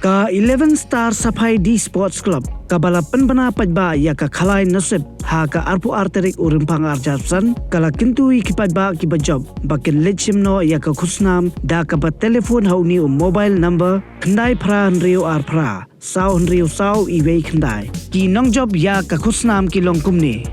Ka 11 Star Safai D Sports Club ka balapan penapaj ba ya ka khalai nasib ha ka arpu arterik urimpang arjapsan kala kintu ikipaj ba ki job bakin lechim no ya ka khusnam da ka ba telefon hauni mobile number khandai phra nrio ar phra sau nrio sau iwei khandai ki nong job ya ka khusnam ki longkum ni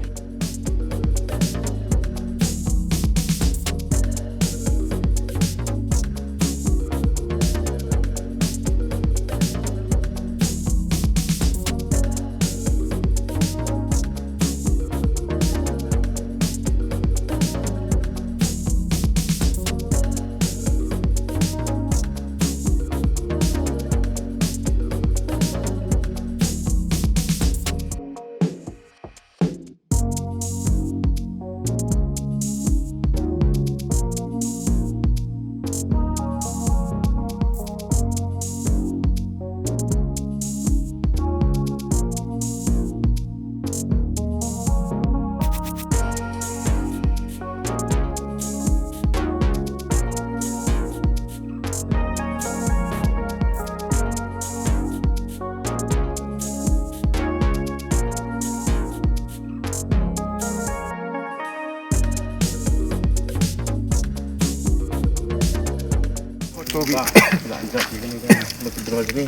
Tobi daan jat ini kan lebih drol ini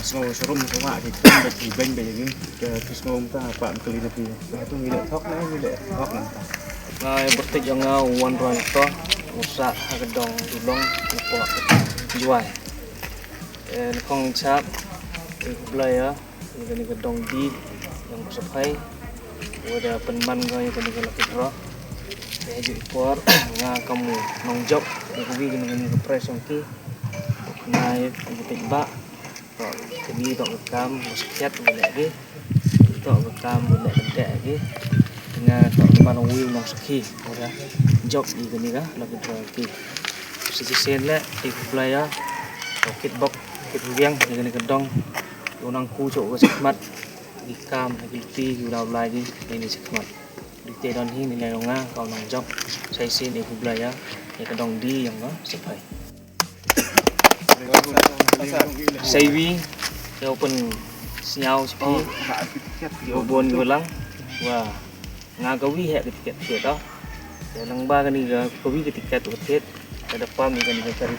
semua serum semua di bagi beng bagi ke semua kita apa kali lebih itu milik thok nih milik thok nah berarti jangan one run toh usak gedong tulung upok jual kong cap belai ya ini gedong di yang sepai ada penman kau yang kena kedro jadi por nga kamu nong job kuwi gini press ongki naik titik bak tok kini tok rekam sekiat boleh lagi tok rekam boleh gede lagi dengan tok mana wheel nong seki udah job di gini kah lagi berarti sisi senle di playa kit box kit riang gini gedong unang ku cok sekmat di kam lagi udah lagi ini sekmat di tedan ini nilai nga kau nong job saya sini di playa ya kedong di yang sepai Saiwi ya open siau sepi ya bon gulang wah ngagawi hek tiket dah ya nang ba kan ni gawi tiket tiket ada pam kan ni cari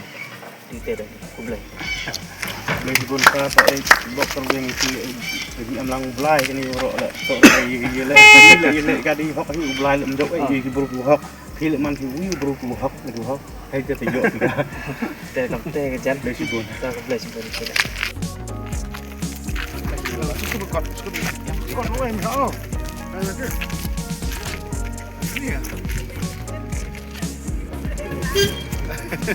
di tedan kublai lagi pun kata dokter yang itu jadi amlang belai ini rok lah tok lagi kadi hok hi belai mendok ai buru hok pilih man hi buru hok hayจะติโยกนะแต่กับแต่กันจัน เลยสิบุญ taกับเลยสิบุญนี่แหละ con của em hả? Đây là cái.